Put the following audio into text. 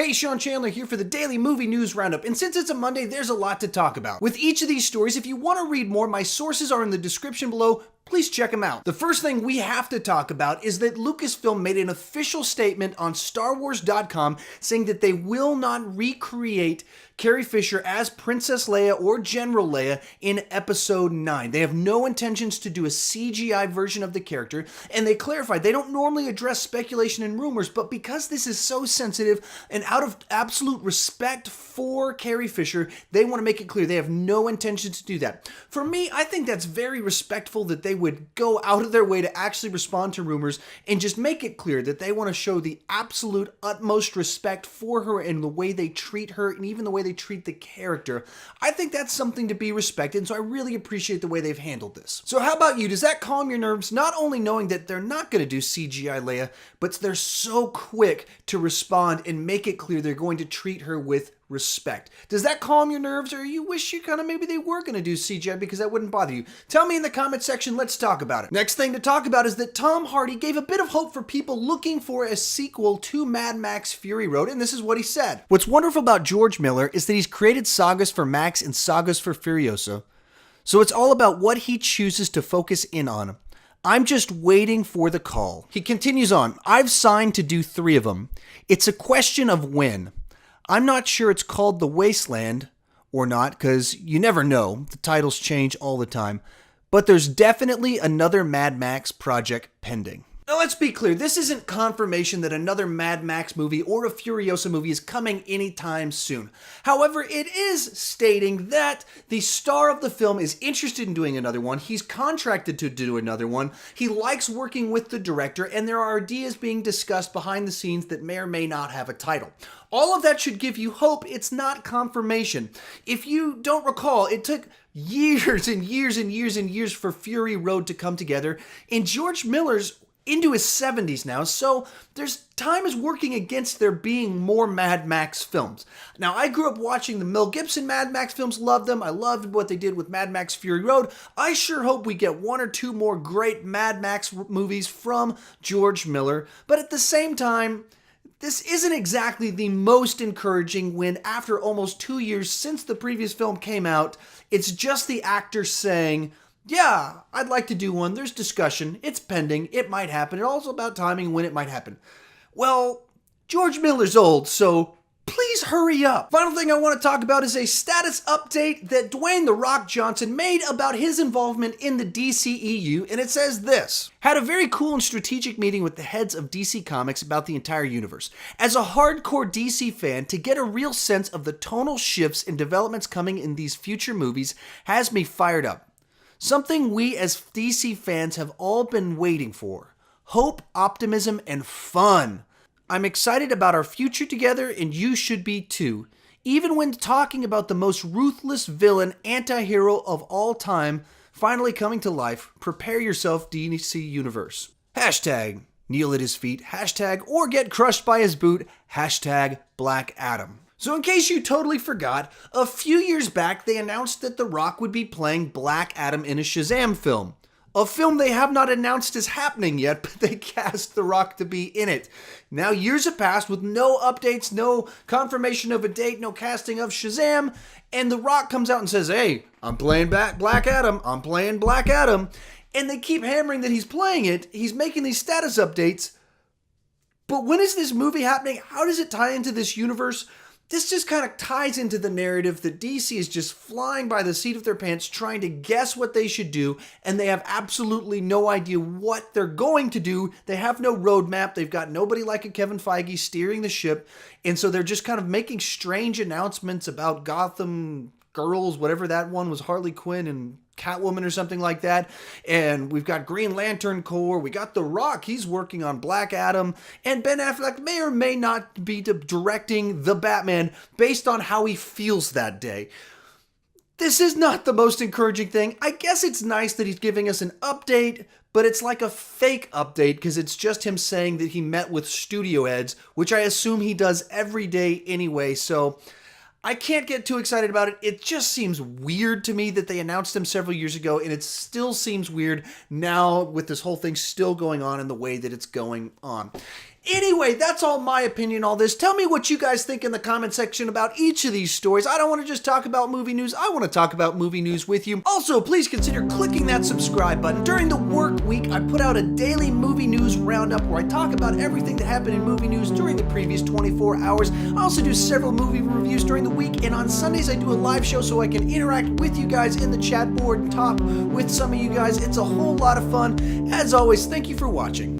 Hey, Sean Chandler here for the Daily Movie News Roundup, and since it's a Monday, there's a lot to talk about. With each of these stories, if you want to read more, my sources are in the description below. Please check them out. The first thing we have to talk about is that Lucasfilm made an official statement on StarWars.com saying that they will not recreate Carrie Fisher as Princess Leia or General Leia in Episode 9. They have no intentions to do a CGI version of the character, and they clarified they don't normally address speculation and rumors, but because this is so sensitive and out of absolute respect for Carrie Fisher, they want to make it clear they have no intention to do that. For me, I think that's very respectful that they would go out of their way to actually respond to rumors and just make it clear that they want to show the absolute utmost respect for her and the way they treat her and even the way they treat the character. I think that's something to be respected, and so I really appreciate the way they've handled this. So how about you? Does that calm your nerves? Not only knowing that they're not going to do CGI Leia, but they're so quick to respond and make it clear they're going to treat her with respect. Does that calm your nerves, or you wish you kind of maybe they were going to do CGI because that wouldn't bother you? Tell me in the comment section, let's talk about it. Next thing to talk about is that Tom Hardy gave a bit of hope for people looking for a sequel to Mad Max Fury Road, and this is what he said. What's wonderful about George Miller is that he's created sagas for Max and sagas for Furiosa, so it's all about what he chooses to focus in on. I'm just waiting for the call. He continues on, I've signed to do 3 of them. It's a question of when. I'm not sure it's called The Wasteland or not, because you never know. The titles change all the time. But there's definitely another Mad Max project pending. Now let's be clear, this isn't confirmation that another Mad Max movie or a Furiosa movie is coming anytime soon. However, it is stating that the star of the film is interested in doing another one. He's contracted to do another one. He likes working with the director, and there are ideas being discussed behind the scenes that may or may not have a title. All of that should give you hope. It's not confirmation. If you don't recall, it took years and years and years and years for Fury Road to come together, and George Miller's into his 70s now, so time is working against there being more Mad Max films. Now, I grew up watching the Mel Gibson Mad Max films, loved them. I loved what they did with Mad Max Fury Road. I sure hope we get 1 or 2 more great Mad Max movies from George Miller, but at the same time, this isn't exactly the most encouraging when, after almost 2 years since the previous film came out, it's just the actor saying, yeah, I'd like to do one. There's discussion. It's pending. It might happen. It's also about timing when it might happen. Well, George Miller's old, so please hurry up. Final thing I want to talk about is a status update that Dwayne "The Rock" Johnson made about his involvement in the DCEU, and it says this. Had a very cool and strategic meeting with the heads of DC Comics about the entire universe. As a hardcore DC fan, to get a real sense of the tonal shifts and developments coming in these future movies has me fired up. Something we as DC fans have all been waiting for. Hope, optimism, and fun. I'm excited about our future together, and you should be too. Even when talking about the most ruthless villain anti-hero of all time finally coming to life, prepare yourself, DC Universe. Hashtag kneel at his feet, hashtag or get crushed by his boot, hashtag Black Adam. So in case you totally forgot, a few years back they announced that The Rock would be playing Black Adam in a Shazam film. A film they have not announced is happening yet, but they cast The Rock to be in it. Now years have passed with no updates, no confirmation of a date, no casting of Shazam, and The Rock comes out and says, hey, I'm playing Black Adam, I'm playing Black Adam. And they keep hammering that he's playing it, he's making these status updates. But when is this movie happening? How does it tie into this universe? This just kind of ties into the narrative that DC is just flying by the seat of their pants trying to guess what they should do, and they have absolutely no idea what they're going to do. They have no roadmap. They've got nobody like a Kevin Feige steering the ship, and so they're just kind of making strange announcements about Gotham Girls, whatever that one was, Harley Quinn and Catwoman or something like that. And we've got Green Lantern Corps. We got The Rock. He's working on Black Adam. And Ben Affleck may or may not be directing The Batman based on how he feels that day. This is not the most encouraging thing. I guess it's nice that he's giving us an update, but it's like a fake update because it's just him saying that he met with studio heads, which I assume he does every day anyway. So I can't get too excited about it. It just seems weird to me that they announced them several years ago, and it still seems weird now with this whole thing still going on in the way that it's going on. Anyway, that's all my opinion on all this. Tell me what you guys think in the comment section about each of these stories. I don't want to just talk about movie news. I want to talk about movie news with you. Also, please consider clicking that subscribe button. During the work week, I put out a daily movie news roundup where I talk about everything that happened in movie news during the previous 24 hours. I also do several movie reviews during the week, and on Sundays I do a live show so I can interact with you guys in the chat board and talk with some of you guys. It's a whole lot of fun. As always, thank you for watching.